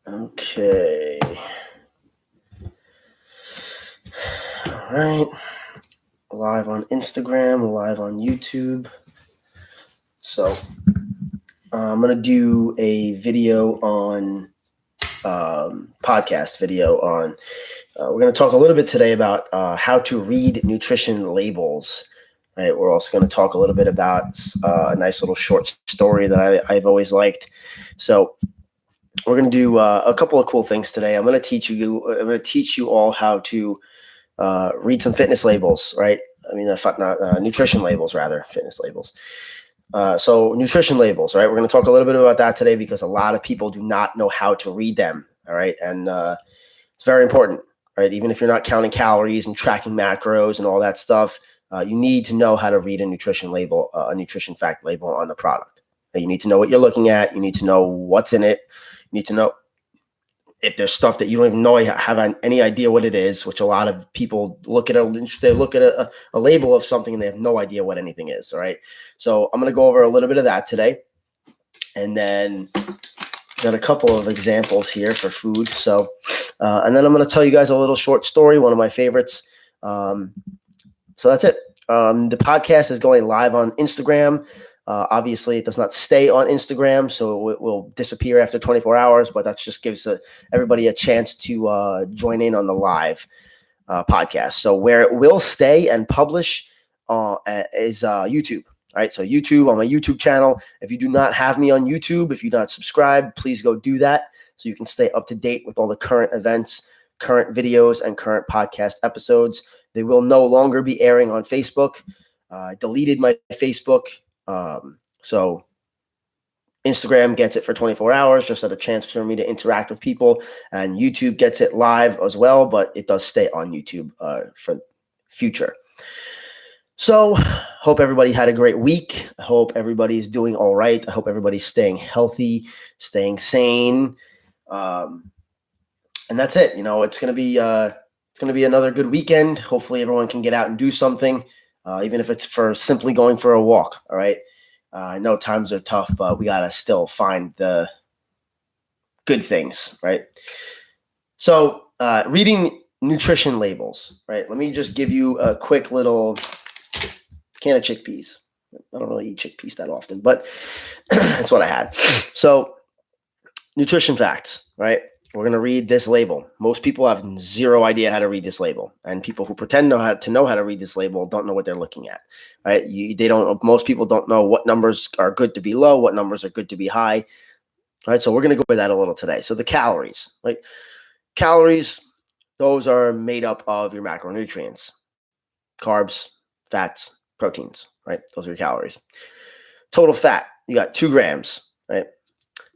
Okay. All right. Live on Instagram, live on YouTube. So I'm going to do a video on podcast video on we're going to talk a little bit today about how to read nutrition labels. Right. We're also going to talk a little bit about a nice little short story that I've always liked. So we're going to do a couple of cool things today. I'm going to teach you all how to read some fitness labels, right? I mean, not nutrition labels, rather, fitness labels. So nutrition labels, right? We're going to talk a little bit about that today because a lot of people do not know how to read them, all right? And it's very important, right? Even if you're not counting calories and tracking macros and all that stuff, you need to know how to read a nutrition label, a nutrition fact label on the product. You need to know what you're looking at. You need to know what's in it. You need to know if there's stuff that you don't even know, have any idea what it is, which a lot of people look at a label of something and they have no idea what anything is. All right. So I'm going to go over a little bit of that today. And then got a couple of examples here for food. So, and then I'm going to tell you guys a little short story, one of my favorites. So that's it. The podcast is going live on Instagram. Obviously, it does not stay on Instagram, so it will disappear after 24 hours, but that just gives everybody a chance to join in on the live podcast. So where it will stay and publish is YouTube. All right, so YouTube, on my YouTube channel. If you do not have me on YouTube, if you're not subscribed, please go do that so you can stay up to date with all the current events, current videos, and current podcast episodes. They will no longer be airing on Facebook. I deleted my Facebook. So Instagram gets it for 24 hours, just at a chance for me to interact with people, and YouTube gets it live as well, but it does stay on YouTube for future. So hope everybody had a great week. I hope everybody's doing all right. I hope everybody's staying healthy, staying sane. And that's it. It's going to be another good weekend. Hopefully everyone can get out and do something. Even if it's for simply going for a walk, all right? I know times are tough, but we got to still find the good things, right? So reading nutrition labels, right? Let me just give you a quick little can of chickpeas. I don't really eat chickpeas that often, but that's what I had. So nutrition facts, right? We're going to read this label. Most people have zero idea how to read this label, and people who pretend to know how to read this label don't know what they're looking at, right? Most people don't know what numbers are good to be low, what numbers are good to be high, right? So we're going to go over that a little today. So the calories, like calories, those are made up of your macronutrients, carbs, fats, proteins, right? Those are your calories. Total fat, you got 2 grams, right?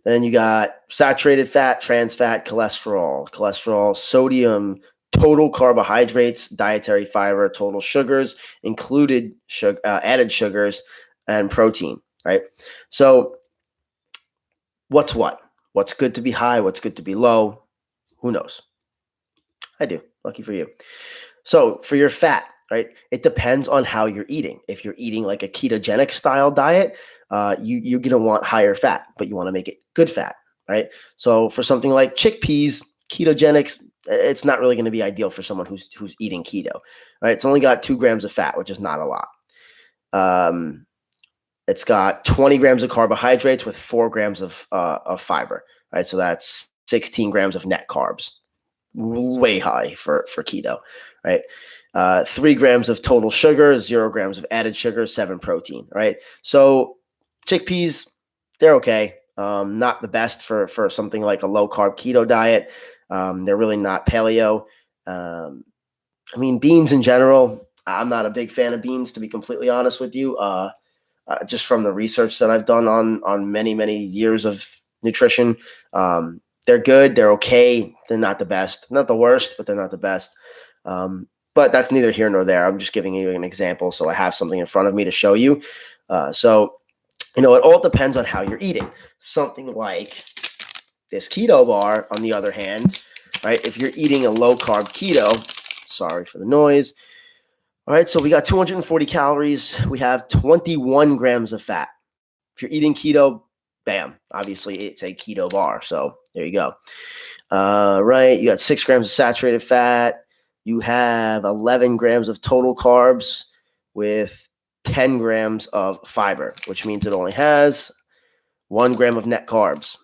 Then you got saturated fat, trans fat, cholesterol, sodium, total carbohydrates, dietary fiber, total sugars, included added sugars, and protein, right? So what's what? What's good to be high? What's good to be low? Who knows? I do. Lucky for you. So for your fat, right, it depends on how you're eating. If you're eating like a ketogenic style diet, you're going to want higher fat, but you want to make it good fat, right? So for something like chickpeas, ketogenics, it's not really going to be ideal for someone who's eating keto, right? It's only got 2 grams of fat, which is not a lot. It's got 20 grams of carbohydrates with 4 grams of fiber, right? So that's 16 grams of net carbs, way high for keto, right? 3 grams of total sugar, 0 grams of added sugar, 7 protein, right? So chickpeas, they're okay. Not the best for something like a low carb keto diet. They're really not paleo. I mean, beans in general, I'm not a big fan of beans, to be completely honest with you. Just from the research that I've done on many, many years of nutrition, they're good. They're okay. They're not the best, not the worst, but they're not the best. But that's neither here nor there. I'm just giving you an example, so I have something in front of me to show you. So it all depends on how you're eating. Something like this keto bar, on the other hand, right? If you're eating a low carb keto, sorry for the noise. All right, so we got 240 calories. We have 21 grams of fat. If you're eating keto, bam, obviously it's a keto bar. So there you go. Right, you got 6 grams of saturated fat. You have 11 grams of total carbs with 10 grams of fiber, which means it only has 1 gram of net carbs.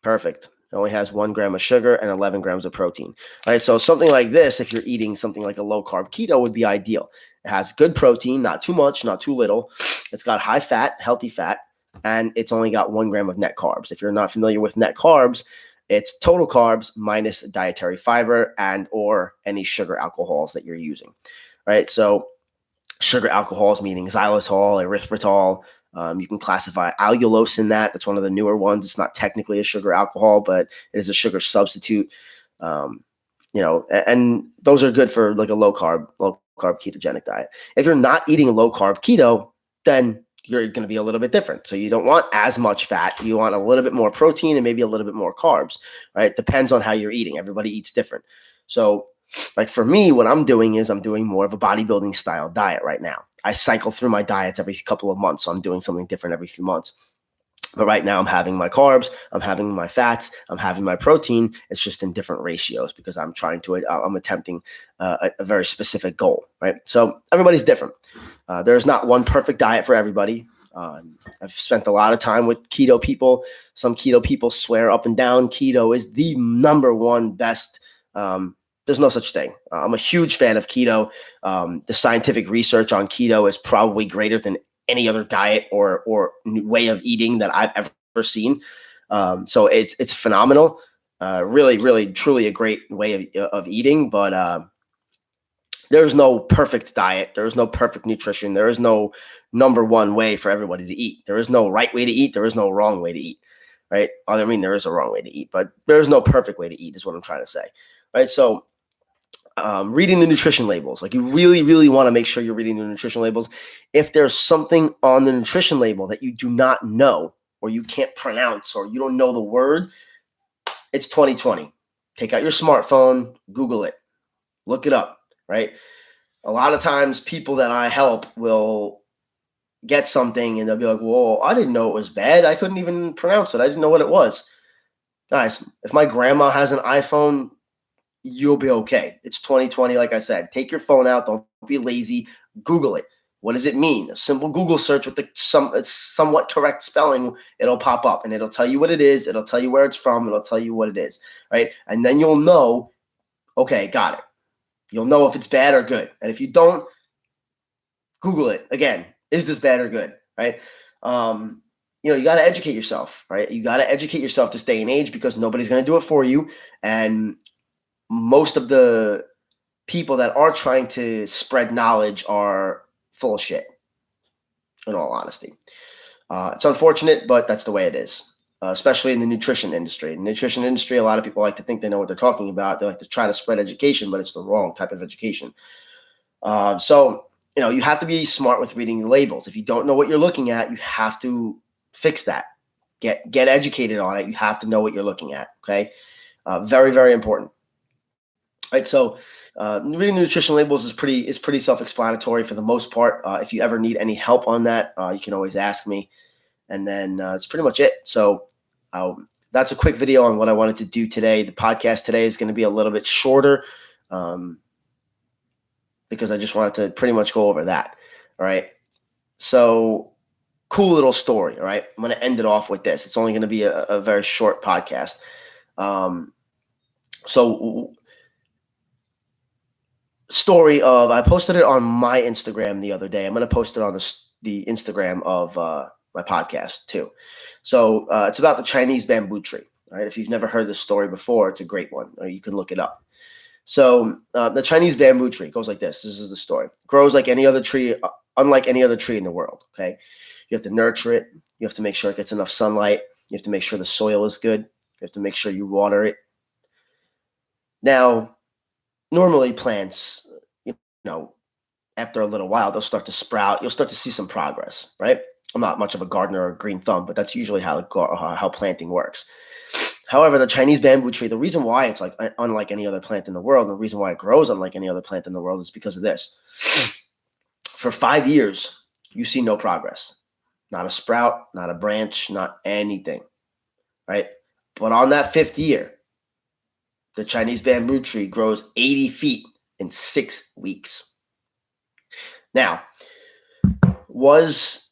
Perfect. It only has 1 gram of sugar and 11 grams of protein. All right, so something like this, if you're eating something like a low carb keto, would be ideal. It has good protein, not too much, not too little. It's got high fat, healthy fat, and it's only got 1 gram of net carbs. If you're not familiar with net carbs, it's total carbs minus dietary fiber and or any sugar alcohols that you're using, right? So sugar alcohols meaning xylitol, erythritol. You can classify allulose in that. That's one of the newer ones. It's not technically a sugar alcohol, but it is a sugar substitute. And those are good for like a low carb ketogenic diet. If you're not eating a low carb keto, then you're going to be a little bit different. So you don't want as much fat. You want a little bit more protein and maybe a little bit more carbs, right? Depends on how you're eating. Everybody eats different. So like for me, what I'm doing is I'm doing more of a bodybuilding style diet right now. I cycle through my diets every couple of months. So I'm doing something different every few months. But right now I'm having my carbs, I'm having my fats, I'm having my protein. It's just in different ratios because I'm attempting a very specific goal, right? So everybody's different. There's not one perfect diet for everybody. I've spent a lot of time with keto people. Some keto people swear up and down keto is the number one best. There's no such thing. I'm a huge fan of keto. The scientific research on keto is probably greater than any other diet or way of eating that I've ever seen. So it's phenomenal. Really, really, truly a great way of eating. But there's no perfect diet. There is no perfect nutrition. There is no number one way for everybody to eat. There is no right way to eat. There is no wrong way to eat, right? I mean, there is a wrong way to eat, but there is no perfect way to eat is what I'm trying to say, right? So reading the nutrition labels, like you really, really want to make sure you're reading the nutrition labels. If there's something on the nutrition label that you do not know or you can't pronounce or you don't know the word, it's 2020. Take out your smartphone, Google it, look it up, right? A lot of times people that I help will get something and they'll be like, well, I didn't know it was bad. I couldn't even pronounce it. I didn't know what it was. Guys, if my grandma has an iPhone, you'll be okay. It's 2020, like I said. Take your phone out. Don't be lazy. Google it. What does it mean? A simple Google search with the somewhat correct spelling, it'll pop up and it'll tell you what it is. It'll tell you where it's from. It'll tell you what it is, right? And then you'll know, okay, got it. You'll know if it's bad or good. And if you don't, Google it. Again, is this bad or good, right? You got to educate yourself, right? You got to educate yourself this day and age because nobody's going to do it for you. And most of the people that are trying to spread knowledge are full of shit, in all honesty. It's unfortunate, but that's the way it is, especially in the nutrition industry. In the nutrition industry, a lot of people like to think they know what they're talking about. They like to try to spread education, but it's the wrong type of education. So you have to be smart with reading the labels. If you don't know what you're looking at, you have to fix that. Get educated on it. You have to know what you're looking at, okay? Very, very important. Right, so reading the nutrition labels is pretty self-explanatory for the most part. If you ever need any help on that, you can always ask me. And then it's pretty much it. So that's a quick video on what I wanted to do today. The podcast today is going to be a little bit shorter because I just wanted to pretty much go over that. All right. So cool little story. All right. I'm going to end it off with this. It's only going to be a very short podcast. Story of, I posted it on my Instagram the other day. I'm going to post it on the Instagram of my podcast too. So it's about the Chinese bamboo tree. All right. If you've never heard this story before, it's a great one. Or you can look it up. So the Chinese bamboo tree goes like this. This is the story. Grows like any other tree, unlike any other tree in the world. Okay. You have to nurture it. You have to make sure it gets enough sunlight. You have to make sure the soil is good. You have to make sure you water it. Now, normally plants, after a little while, they'll start to sprout. You'll start to see some progress, right? I'm not much of a gardener or a green thumb, but that's usually how planting works. However, the Chinese bamboo tree, the reason why it's unlike any other plant in the world, and the reason why it grows unlike any other plant in the world is because of this. For 5 years, you see no progress. Not a sprout, not a branch, not anything, right? But on that 5th year, the Chinese bamboo tree grows 80 feet in 6 weeks. Now, was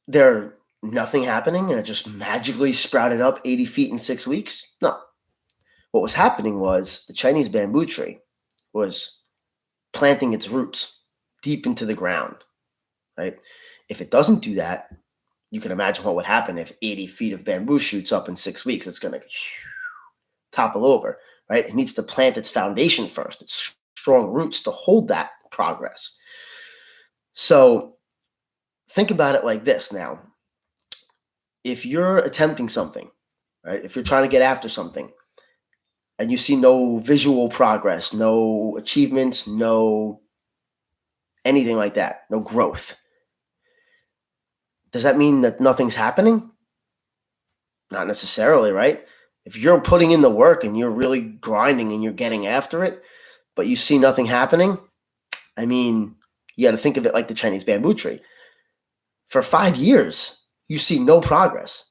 there nothing happening and it just magically sprouted up 80 feet in 6 weeks? No. What was happening was the Chinese bamboo tree was planting its roots deep into the ground, right? If it doesn't do that, you can imagine what would happen if 80 feet of bamboo shoots up in 6 weeks. It's going to topple over, right? It needs to plant its foundation first, its strong roots to hold that progress. So think about it like this now. If you're attempting something, right? If you're trying to get after something and you see no visual progress, no achievements, no anything like that, no growth, does that mean that nothing's happening? Not necessarily, right? If you're putting in the work and you're really grinding and you're getting after it, but you see nothing happening, I mean, you got to think of it like the Chinese bamboo tree. For 5 years, you see no progress,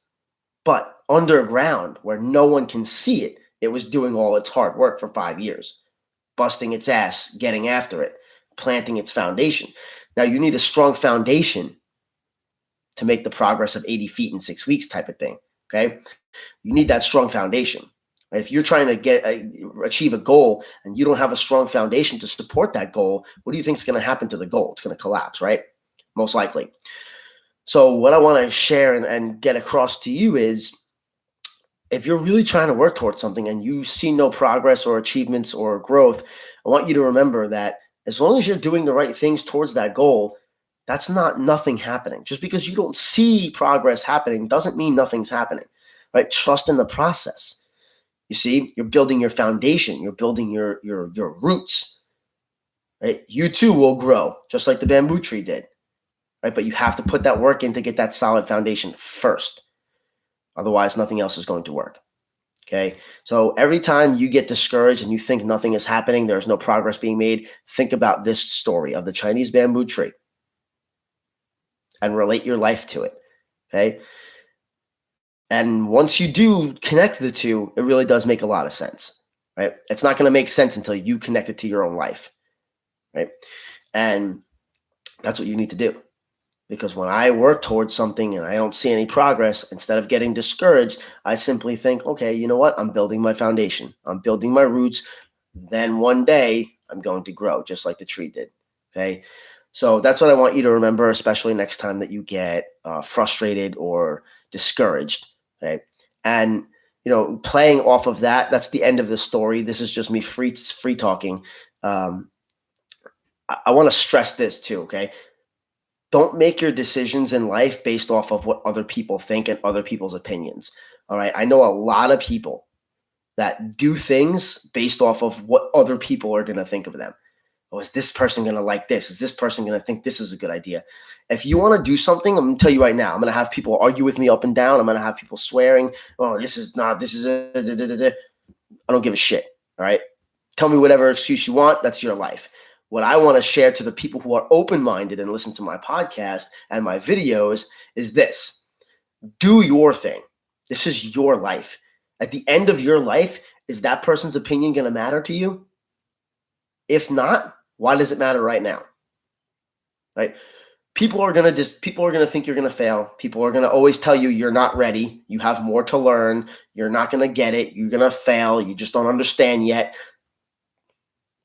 but underground where no one can see it, it was doing all its hard work for 5 years, busting its ass, getting after it, planting its foundation. Now you need a strong foundation to make the progress of 80 feet in 6 weeks type of thing, okay? You need that strong foundation. Right? If you're trying to achieve a goal and you don't have a strong foundation to support that goal, what do you think is going to happen to the goal? It's going to collapse, right? Most likely. So what I want to share and get across to you is, if you're really trying to work towards something and you see no progress or achievements or growth, I want you to remember that as long as you're doing the right things towards that goal, that's not nothing happening. Just because you don't see progress happening doesn't mean nothing's happening, right? Trust in the process. You see, you're building your foundation. You're building your roots, right? You too will grow just like the bamboo tree did, right? But you have to put that work in to get that solid foundation first. Otherwise, nothing else is going to work. Okay. So every time you get discouraged and you think nothing is happening, there's no progress being made, think about this story of the Chinese bamboo tree and relate your life to it. Okay. And once you do connect the two, it really does make a lot of sense, right? It's not going to make sense until you connect it to your own life, right? And that's what you need to do. Because when I work towards something and I don't see any progress, instead of getting discouraged, I simply think, okay, you know what? I'm building my foundation. I'm building my roots. Then one day I'm going to grow just like the tree did. Okay. So that's what I want you to remember, especially next time that you get frustrated or discouraged. Okay. And, playing off of that, that's the end of the story. This is just me free talking. I want to stress this too. Okay. Don't make your decisions in life based off of what other people think and other people's opinions. All right. I know a lot of people that do things based off of what other people are going to think of them. Oh, is this person going to like this? Is this person going to think this is a good idea? If you want to do something, I'm going to tell you right now, I'm going to have people argue with me up and down. I'm going to have people swearing. Oh, this is not, this is I don't give a shit. All right. Tell me whatever excuse you want. That's your life. What I want to share to the people who are open-minded and listen to my podcast and my videos is this. Do your thing. This is your life. At the end of your life, is that person's opinion going to matter to you? If not, why does it matter right now? Right? People are going to think you're going to fail. People are going to always tell you you're not ready. You have more to learn. You're not going to get it. You're going to fail. You just don't understand yet.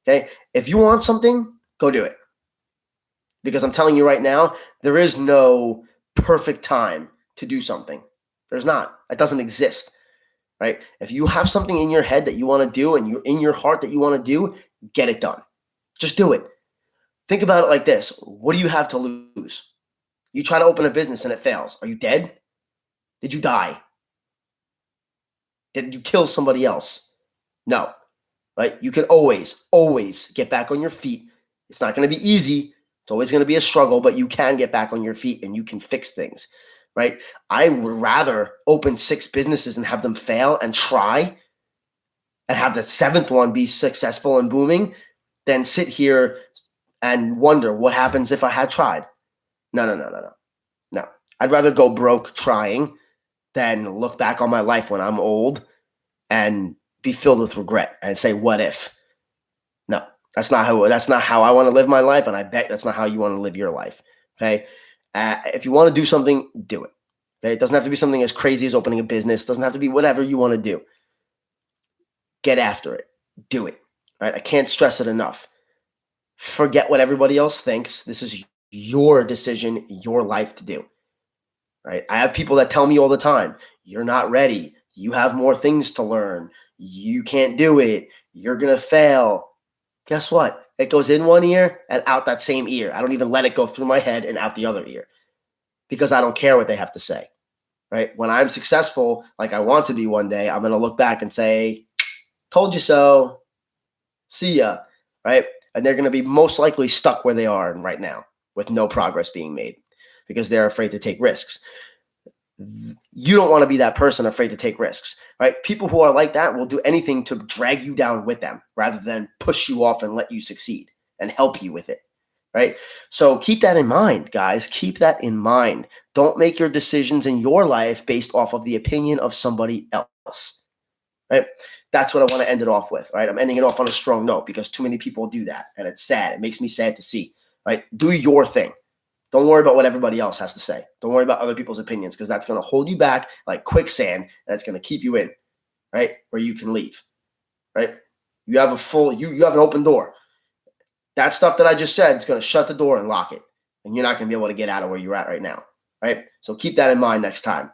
Okay, if you want something, go do it. Because I'm telling you right now, there is no perfect time to do something. There's not. It doesn't exist, right? If you have something in your head that you want to do and you're in your heart that you want to do, get it done. Just do it. Think about it like this. What do you have to lose? You try to open a business and it fails. Are you dead? Did you die? Did you kill somebody else? No. Right? You can always get back on your feet. It's not going to be easy. It's always going to be a struggle, but you can get back on your feet and you can fix things, right? I would rather open 6 businesses and have them fail and try and have the 7th one be successful and booming than sit here and wonder what happens if I had tried. No. I'd rather go broke trying than look back on my life when I'm old and be filled with regret and say, what if? No, that's not how I want to live my life. And I bet that's not how you want to live your life. Okay. If you want to do something, do it. Okay? It doesn't have to be something as crazy as opening a business. It doesn't have to be whatever you want to do. Get after it. Do it. Right? I can't stress it enough. Forget what everybody else thinks. This is your decision, your life to do. Right? I have people that tell me all the time, you're not ready. You have more things to learn. You can't do it. You're going to fail. Guess what? It goes in one ear and out that same ear. I don't even let it go through my head and out the other ear because I don't care what they have to say. Right? When I'm successful, like I want to be one day, I'm going to look back and say, told you so. See ya. Right? And they're going to be most likely stuck where they are right now with no progress being made because they're afraid to take risks. You don't want to be that person afraid to take risks, right? People who are like that will do anything to drag you down with them rather than push you off and let you succeed and help you with it, right? So keep that in mind, guys. Keep that in mind. Don't make your decisions in your life based off of the opinion of somebody else, right? That's what I want to end it off with, right? I'm ending it off on a strong note because too many people do that, and it's sad. It makes me sad to see, right? Do your thing. Don't worry about what everybody else has to say. Don't worry about other people's opinions because that's going to hold you back like quicksand and it's going to keep you in, right? Where you can leave, right? You have you have an open door. That stuff that I just said is going to shut the door and lock it. And you're not going to be able to get out of where you're at right now, right? So keep that in mind next time.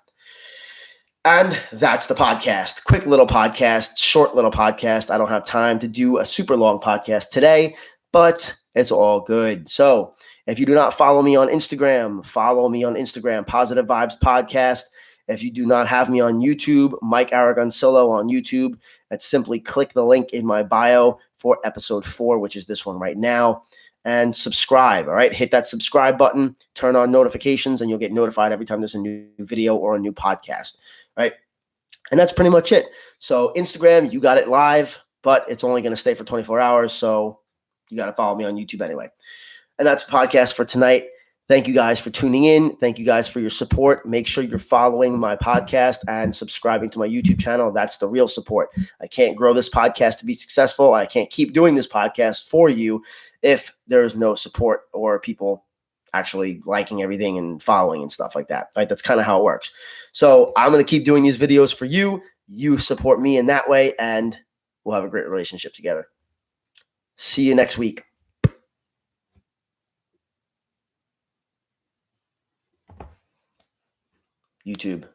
And that's the podcast. Quick little podcast, short little podcast. I don't have time to do a super long podcast today, but it's all good. So if you do not follow me on Instagram, follow me on Instagram, Positive Vibes Podcast. If you do not have me on YouTube, Mike Aragoncillo on YouTube, simply click the link in my bio for episode 4, which is this one right now, and subscribe. All right, hit that subscribe button, turn on notifications, and you'll get notified every time there's a new video or a new podcast. Right. And that's pretty much it. So Instagram, you got it live, but it's only going to stay for 24 hours. So you got to follow me on YouTube anyway. And that's the podcast for tonight. Thank you guys for tuning in. Thank you guys for your support. Make sure you're following my podcast and subscribing to my YouTube channel. That's the real support. I can't grow this podcast to be successful. I can't keep doing this podcast for you if there's no support or people actually liking everything and following and stuff like that, right? That's kind of how it works. So I'm going to keep doing these videos for you. You support me in that way, and we'll have a great relationship together. See you next week. YouTube.